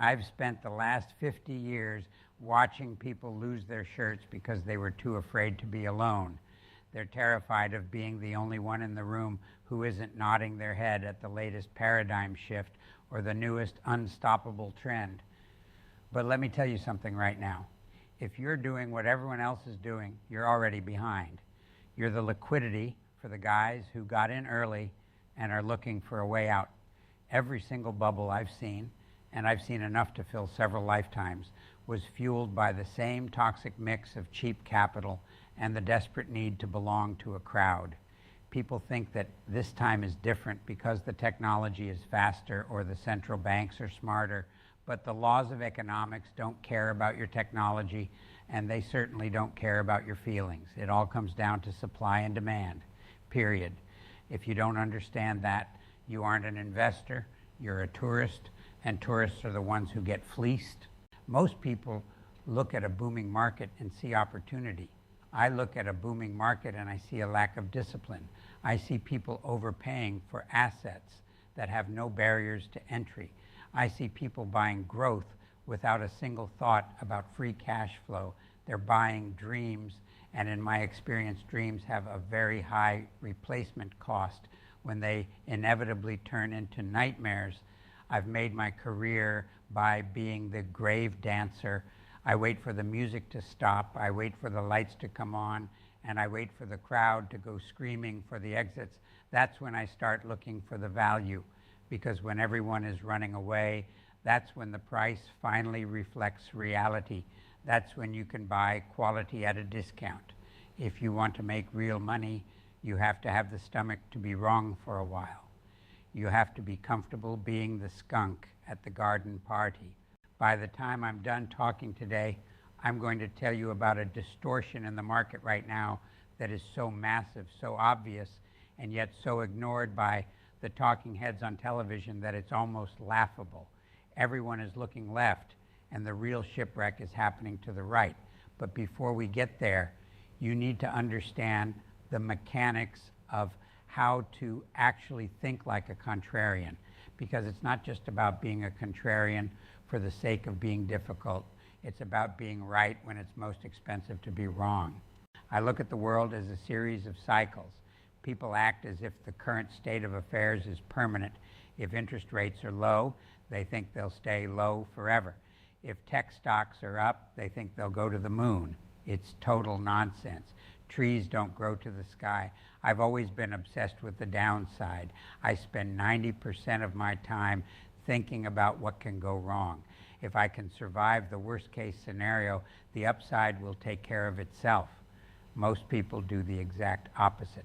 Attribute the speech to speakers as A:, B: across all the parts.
A: I've spent the last 50 years watching people lose their shirts because they were too afraid to be alone. They're terrified of being the only one in the room who isn't nodding their head at the latest paradigm shift or the newest unstoppable trend. But let me tell you something right now. If you're doing what everyone else is doing, you're already behind. You're the liquidity for the guys who got in early and are looking for a way out. Every single bubble I've seen, and I've seen enough to fill several lifetimes, was fueled by the same toxic mix of cheap capital and the desperate need to belong to a crowd. People think that this time is different because the technology is faster or the central banks are smarter, but the laws of economics don't care about your technology, and they certainly don't care about your feelings. It all comes down to supply and demand, period. If you don't understand that, you aren't an investor, you're a tourist, and tourists are the ones who get fleeced. Most people look at a booming market and see opportunity. I look at a booming market and I see a lack of discipline. I see people overpaying for assets that have no barriers to entry. I see people buying growth without a single thought about free cash flow. They're buying dreams, and in my experience, dreams have a very high replacement cost when they inevitably turn into nightmares. I've made my career by being the grave dancer. I wait for the music to stop, I wait for the lights to come on, and I wait for the crowd to go screaming for the exits. That's when I start looking for the value, because when everyone is running away, that's when the price finally reflects reality. That's when you can buy quality at a discount. If you want to make real money, you have to have the stomach to be wrong for a while. You have to be comfortable being the skunk at the garden party. By the time I'm done talking today, I'm going to tell you about a distortion in the market right now that is so massive, so obvious, and yet so ignored by the talking heads on television that it's almost laughable. Everyone is looking left, and the real shipwreck is happening to the right. But before we get there, you need to understand the mechanics of how to actually think like a contrarian, because it's not just about being a contrarian for the sake of being difficult. It's about being right when it's most expensive to be wrong. I look at the world as a series of cycles. People act as if the current state of affairs is permanent. If interest rates are low, they think they'll stay low forever. If tech stocks are up, they think they'll go to the moon. It's total nonsense. Trees don't grow to the sky. I've always been obsessed with the downside. I spend 90% of my time thinking about what can go wrong. If I can survive the worst case scenario, the upside will take care of itself. Most people do the exact opposite.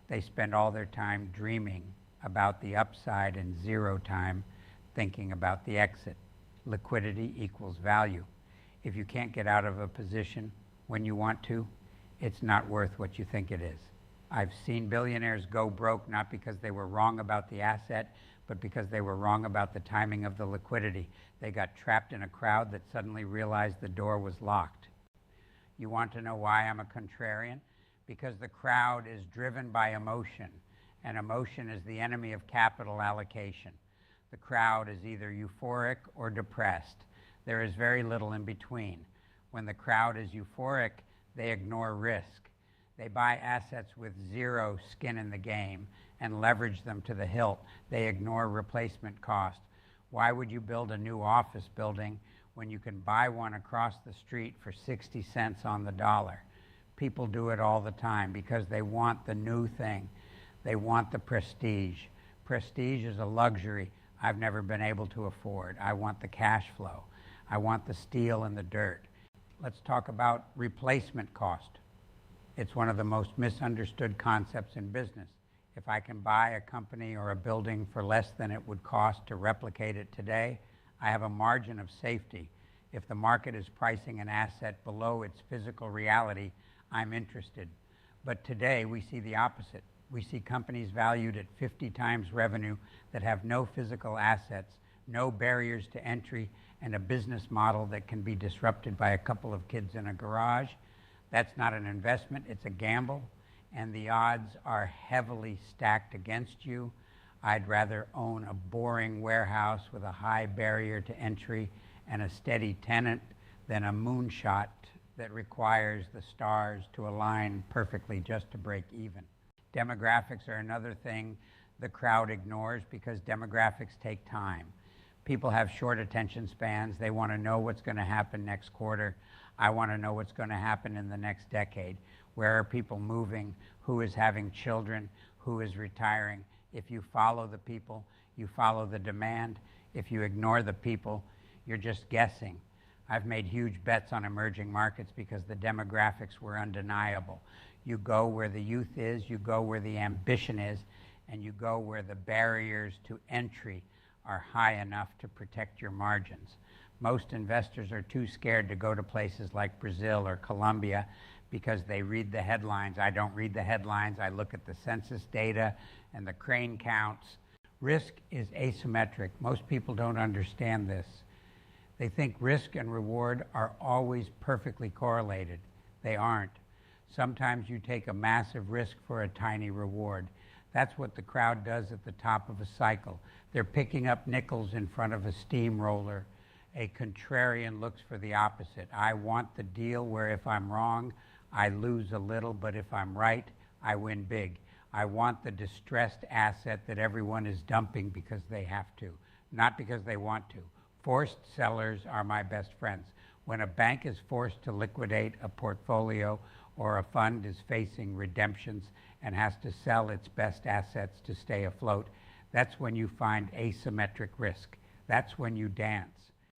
A: They spend all their time dreaming about the upside and zero time thinking about the exit. Liquidity equals value. If you can't get out of a position when you want to, it's not worth what you think it is. I've seen billionaires go broke not because they were wrong about the asset, but because they were wrong about the timing of the liquidity. They got trapped in a crowd that suddenly realized the door was locked. You want to know why I'm a contrarian? Because the crowd is driven by emotion, and emotion is the enemy of capital allocation. The crowd is either euphoric or depressed. There is very little in between. When the crowd is euphoric, they ignore risk. They buy assets with zero skin in the game and leverage them to the hilt. They ignore replacement cost. Why would you build a new office building when you can buy one across the street for 60 cents on the dollar? People do it all the time because they want the new thing. They want the prestige. Prestige is a luxury I've never been able to afford. I want the cash flow. I want the steel and the dirt. Let's talk about replacement cost. It's one of the most misunderstood concepts in business. If I can buy a company or a building for less than it would cost to replicate it today, I have a margin of safety. If the market is pricing an asset below its physical reality, I'm interested. But today we see the opposite. We see companies valued at 50 times revenue that have no physical assets, no barriers to entry, and a business model that can be disrupted by a couple of kids in a garage. That's not an investment, it's a gamble, and the odds are heavily stacked against you. I'd rather own a boring warehouse with a high barrier to entry and a steady tenant than a moonshot that requires the stars to align perfectly just to break even. Demographics are another thing the crowd ignores because demographics take time. People have short attention spans. They want to know what's going to happen next quarter. I want to know what's going to happen in the next decade. Where are people moving? Who is having children? Who is retiring? If you follow the people, you follow the demand. If you ignore the people, you're just guessing. I've made huge bets on emerging markets because the demographics were undeniable. You go where the youth is, you go where the ambition is, and you go where the barriers to entry are high enough to protect your margins. Most investors are too scared to go to places like Brazil or Colombia because they read the headlines. I don't read the headlines. I look at the census data and the crane counts. Risk is asymmetric. Most people don't understand this. They think risk and reward are always perfectly correlated. They aren't. Sometimes you take a massive risk for a tiny reward. That's what the crowd does at the top of a cycle. They're picking up nickels in front of a steamroller. A contrarian looks for the opposite. I want the deal where if I'm wrong, I lose a little, but if I'm right, I win big. I want the distressed asset that everyone is dumping because they have to, not because they want to. Forced sellers are my best friends. When a bank is forced to liquidate a portfolio or a fund is facing redemptions and has to sell its best assets to stay afloat, that's when you find asymmetric risk. That's when you dance.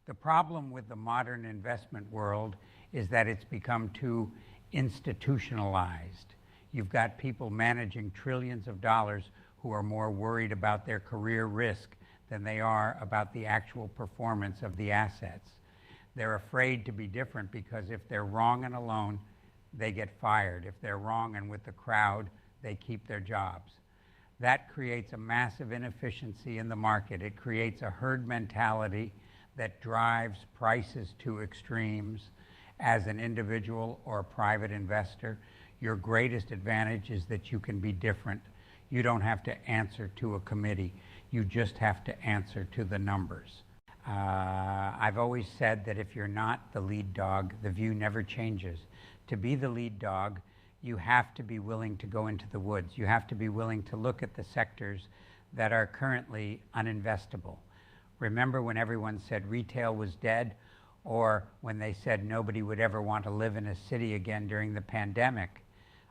A: The problem with the modern investment world is that it's become too institutionalized. You've got people managing trillions of dollars who are more worried about their career risk than they are about the actual performance of the assets. They're afraid to be different because if they're wrong and alone, they get fired. If they're wrong and with the crowd, they keep their jobs. That creates a massive inefficiency in the market. It creates a herd mentality that drives prices to extremes. As an individual or a private investor, your greatest advantage is that you can be different. You don't have to answer to a committee. You just have to answer to the numbers. I've always said that if you're not the lead dog, the view never changes. To be the lead dog, you have to be willing to go into the woods. You have to be willing to look at the sectors that are currently uninvestable. Remember when everyone said retail was dead, or when they said nobody would ever want to live in a city again during the pandemic?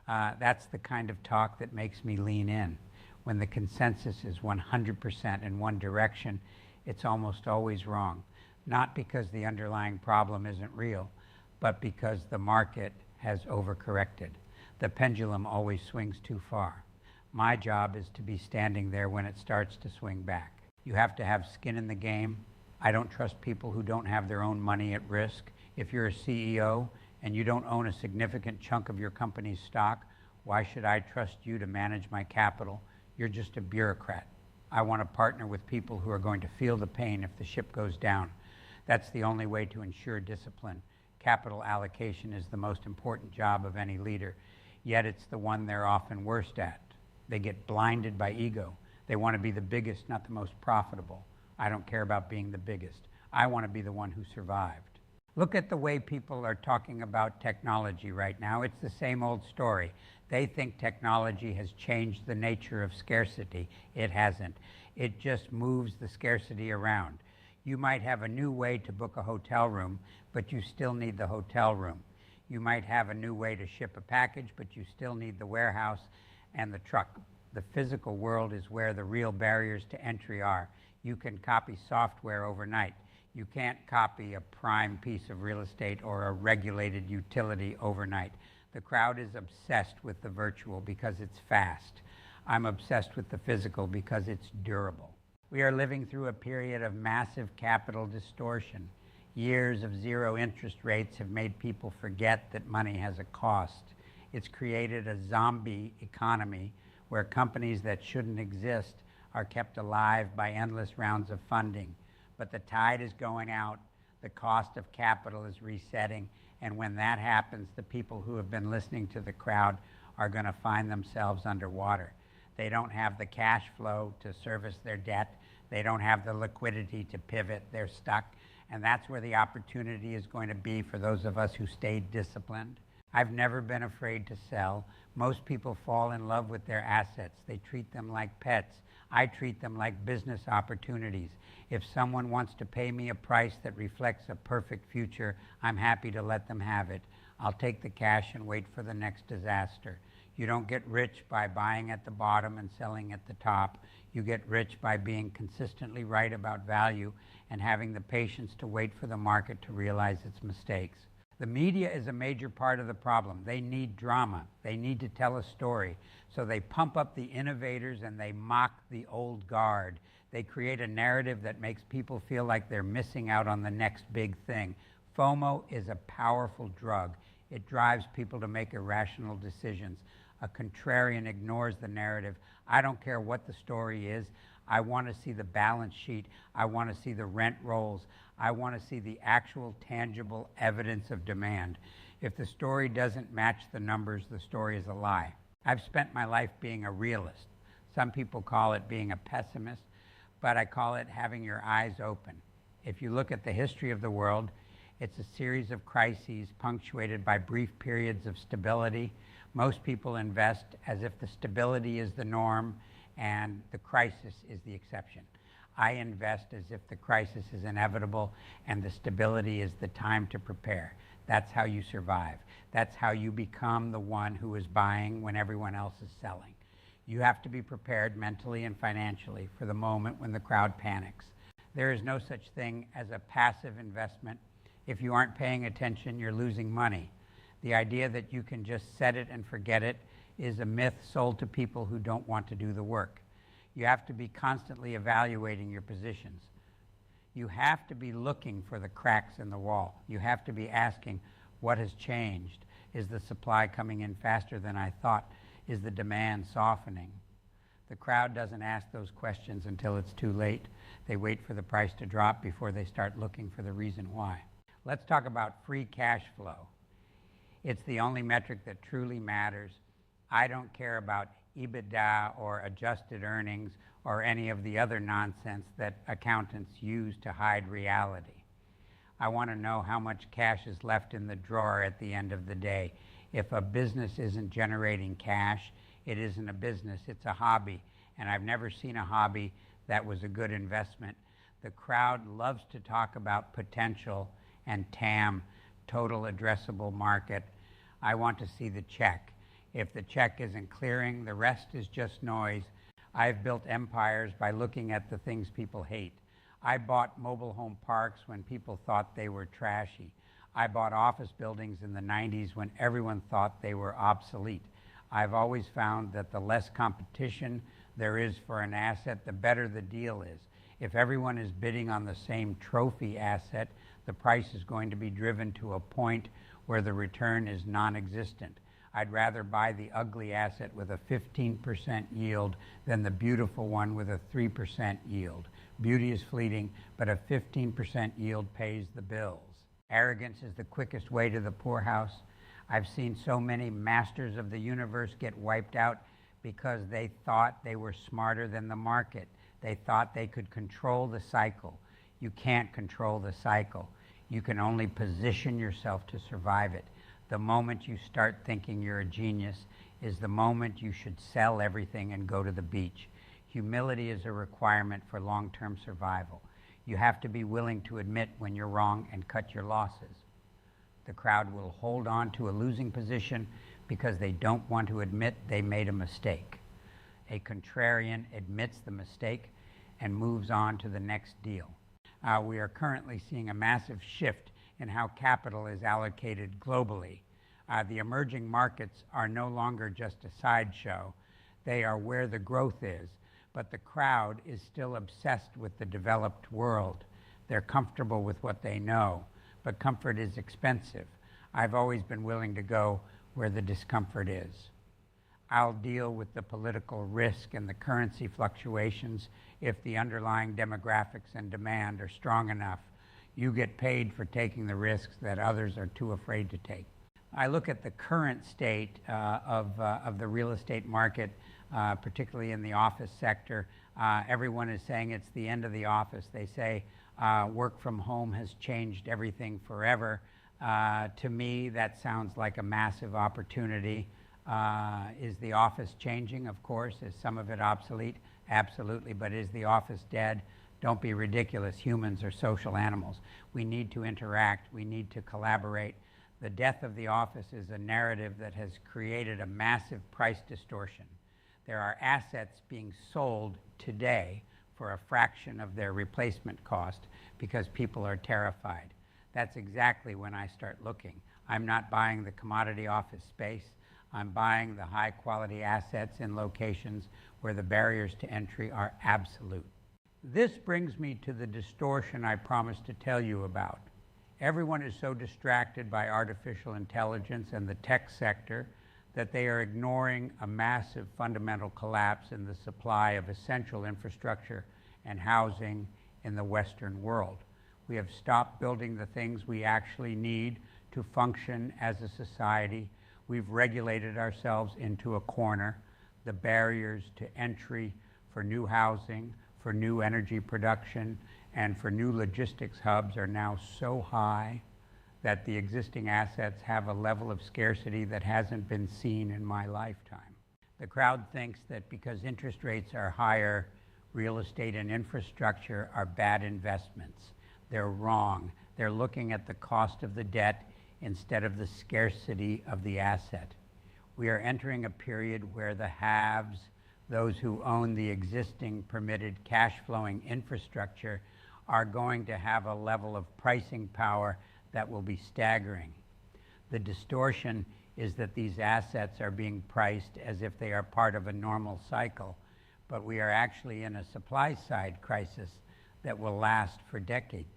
A: That's the kind of talk that makes me lean in. When the consensus is 100% in one direction, it's almost always wrong. Not because the underlying problem isn't real, but because the market has overcorrected. The pendulum always swings too far. My job is to be standing there when it starts to swing back. You have to have skin in the game. I don't trust people who don't have their own money at risk. If you're a CEO and you don't own a significant chunk of your company's stock, why should I trust you to manage my capital? You're just a bureaucrat. I want to partner with people who are going to feel the pain if the ship goes down. That's the only way to ensure discipline. Capital allocation is the most important job of any leader, yet it's the one they're often worst at. They get blinded by ego. They want to be the biggest, not the most profitable. I don't care about being the biggest. I want to be the one who survived. Look at the way people are talking about technology right now. It's the same old story. They think technology has changed the nature of scarcity. It hasn't. It just moves the scarcity around. You might have a new way to book a hotel room, but you still need the hotel room. You might have a new way to ship a package, but you still need the warehouse and the truck. The physical world is where the real barriers to entry are. You can copy software overnight. You can't copy a prime piece of real estate or a regulated utility overnight. The crowd is obsessed with the virtual because it's fast. I'm obsessed with the physical because it's durable. We are living through a period of massive capital distortion. Years of zero interest rates have made people forget that money has a cost. It's created a zombie economy where companies that shouldn't exist are kept alive by endless rounds of funding. But the tide is going out, the cost of capital is resetting, and when that happens, the people who have been listening to the crowd are going to find themselves underwater. They don't have the cash flow to service their debt. They don't have the liquidity to pivot. They're stuck. And that's where the opportunity is going to be for those of us who stayed disciplined. I've never been afraid to sell. Most people fall in love with their assets. They treat them like pets. I treat them like business opportunities. If someone wants to pay me a price that reflects a perfect future, I'm happy to let them have it. I'll take the cash and wait for the next disaster. You don't get rich by buying at the bottom and selling at the top. You get rich by being consistently right about value and having the patience to wait for the market to realize its mistakes. The media is a major part of the problem. They need drama. They need to tell a story. So they pump up the innovators and they mock the old guard. They create a narrative that makes people feel like they're missing out on the next big thing. FOMO is a powerful drug. It drives people to make irrational decisions. A contrarian ignores the narrative. I don't care what the story is. I want to see the balance sheet. I want to see the rent rolls. I want to see the actual tangible evidence of demand. If the story doesn't match the numbers, the story is a lie. I've spent my life being a realist. Some people call it being a pessimist, but I call it having your eyes open. If you look at the history of the world, it's a series of crises punctuated by brief periods of stability. Most people invest as if the stability is the norm and the crisis is the exception. I invest as if the crisis is inevitable and the stability is the time to prepare. That's how you survive. That's how you become the one who is buying when everyone else is selling. You have to be prepared mentally and financially for the moment when the crowd panics. There is no such thing as a passive investment. If you aren't paying attention, you're losing money. The idea that you can just set it and forget it is a myth sold to people who don't want to do the work. You have to be constantly evaluating your positions. You have to be looking for the cracks in the wall. You have to be asking, what has changed? Is the supply coming in faster than I thought? Is the demand softening? The crowd doesn't ask those questions until it's too late. They wait for the price to drop before they start looking for the reason why. Let's talk about free cash flow. It's the only metric that truly matters. I don't care about EBITDA or adjusted earnings or any of the other nonsense that accountants use to hide reality. I want to know how much cash is left in the drawer at the end of the day. If a business isn't generating cash, it isn't a business, it's a hobby. And I've never seen a hobby that was a good investment. The crowd loves to talk about potential and TAM, total addressable market. I want to see the check. If the check isn't clearing, the rest is just noise. I've built empires by looking at the things people hate. I bought mobile home parks when people thought they were trashy. I bought office buildings in the 90s when everyone thought they were obsolete. I've always found that the less competition there is for an asset, the better the deal is. If everyone is bidding on the same trophy asset, the price is going to be driven to a point where the return is non-existent. I'd rather buy the ugly asset with a 15% yield than the beautiful one with a 3% yield. Beauty is fleeting, but a 15% yield pays the bills. Arrogance is the quickest way to the poorhouse. I've seen so many masters of the universe get wiped out because they thought they were smarter than the market. They thought they could control the cycle. You can't control the cycle. You can only position yourself to survive it. The moment you start thinking you're a genius is the moment you should sell everything and go to the beach. Humility is a requirement for long-term survival. You have to be willing to admit when you're wrong and cut your losses. The crowd will hold on to a losing position because they don't want to admit they made a mistake. A contrarian admits the mistake and moves on to the next deal. We are currently seeing a massive shift in how capital is allocated globally. The emerging markets are no longer just a sideshow. They are where the growth is, but the crowd is still obsessed with the developed world. They're comfortable with what they know, but comfort is expensive. I've always been willing to go where the discomfort is. I'll deal with the political risk and the currency fluctuations if the underlying demographics and demand are strong enough. You get paid for taking the risks that others are too afraid to take. I look at the current state of the real estate market, particularly in the office sector. Everyone is saying it's the end of the office. They say work from home has changed everything forever. To me, that sounds like a massive opportunity. Is the office changing? Of course. Is some of it obsolete? Absolutely. But is the office dead? Don't be ridiculous. Humans are social animals. We need to interact. We need to collaborate. The death of the office is a narrative that has created a massive price distortion. There are assets being sold today for a fraction of their replacement cost because people are terrified. That's exactly when I start looking. I'm not buying the commodity office space. I'm buying the high quality assets in locations where the barriers to entry are absolute. This brings me to the distortion I promised to tell you about. Everyone is so distracted by artificial intelligence and the tech sector that they are ignoring a massive fundamental collapse in the supply of essential infrastructure and housing in the Western world. We have stopped building the things we actually need to function as a society. We've regulated ourselves into a corner. The barriers to entry for new housing, for new energy production, and for new logistics hubs are now so high that the existing assets have a level of scarcity that hasn't been seen in my lifetime. The crowd thinks that because interest rates are higher, real estate and infrastructure are bad investments. They're wrong. They're looking at the cost of the debt instead of the scarcity of the asset. We are entering a period where the haves, those who own the existing permitted cash flowing infrastructure, are going to have a level of pricing power that will be staggering. The distortion is that these assets are being priced as if they are part of a normal cycle, but we are actually in a supply side crisis that will last for decades.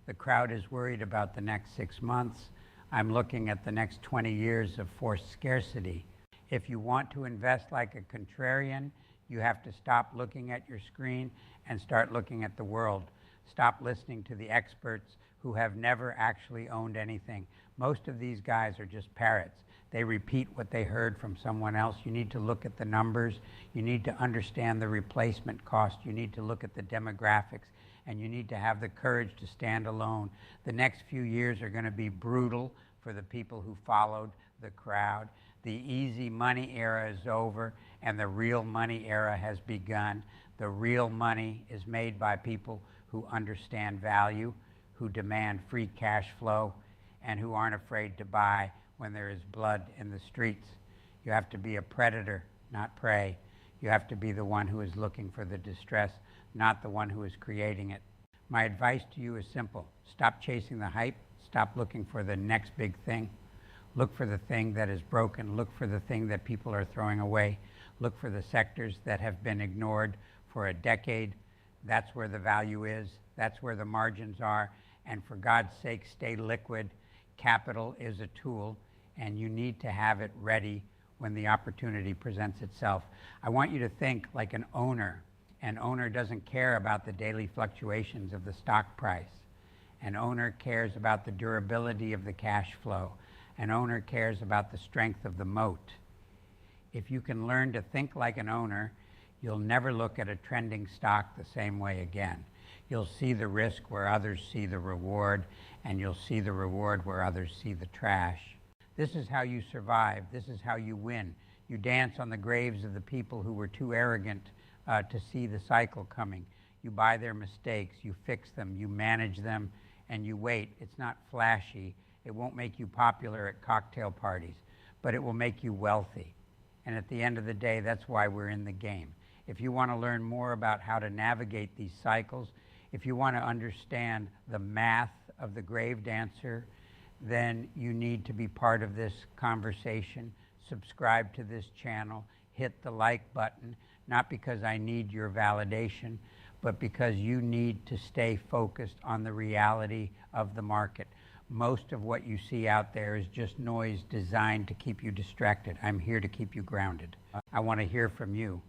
A: The crowd is worried about the next 6 months. I'm looking at the next 20 years of forced scarcity. If you want to invest like a contrarian, you have to stop looking at your screen and start looking at the world. Stop listening to the experts who have never actually owned anything. Most of these guys are just parrots. They repeat what they heard from someone else. You need to look at the numbers. You need to understand the replacement cost. You need to look at the demographics. And you need to have the courage to stand alone. The next few years are going to be brutal for the people who followed the crowd. The easy money era is over, and the real money era has begun. The real money is made by people who understand value, who demand free cash flow, and who aren't afraid to buy when there is blood in the streets. You have to be a predator, not prey. You have to be the one who is looking for the distress, not the one who is creating it. My advice to you is simple. Stop chasing the hype. Stop looking for the next big thing. Look for the thing that is broken. Look for the thing that people are throwing away. Look for the sectors that have been ignored for a decade. That's where the value is. That's where the margins are. And for God's sake, stay liquid. Capital is a tool, and you need to have it ready when the opportunity presents itself. I want you to think like an owner. An owner doesn't care about the daily fluctuations of the stock price. An owner cares about the durability of the cash flow. An owner cares about the strength of the moat. If you can learn to think like an owner, you'll never look at a trending stock the same way again. You'll see the risk where others see the reward, and you'll see the reward where others see the trash. This is how you survive. This is how you win. You dance on the graves of the people who were too arrogant to see the cycle coming. You buy their mistakes, you fix them, you manage them, and you wait. It's not flashy. It won't make you popular at cocktail parties, but it will make you wealthy. And at the end of the day, that's why we're in the game. If you want to learn more about how to navigate these cycles, if you want to understand the math of the grave dancer, then you need to be part of this conversation. Subscribe to this channel, hit the like button, not because I need your validation, but because you need to stay focused on the reality of the market. Most of what you see out there is just noise designed to keep you distracted. I'm here to keep you grounded. I want to hear from you.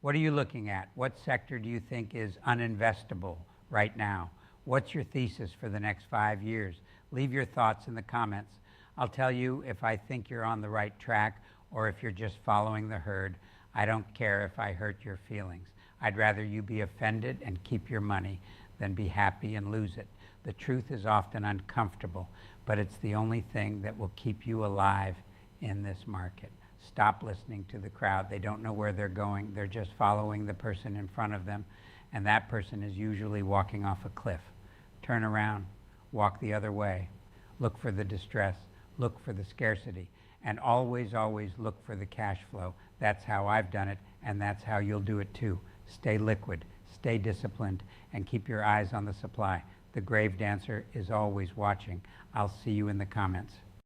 A: What are you looking at? What sector do you think is uninvestable right now? What's your thesis for the next 5 years? Leave your thoughts in the comments. I'll tell you if I think you're on the right track or if you're just following the herd. I don't care if I hurt your feelings. I'd rather you be offended and keep your money than be happy and lose it. The truth is often uncomfortable, but it's the only thing that will keep you alive in this market. Stop listening to the crowd. They don't know where they're going. They're just following the person in front of them, and that person is usually walking off a cliff. Turn around, walk the other way. Look for the distress, look for the scarcity, and always, always look for the cash flow. That's how I've done it, and that's how you'll do it too. Stay liquid, stay disciplined, and keep your eyes on the supply. The grave dancer is always watching. I'll see you in the comments.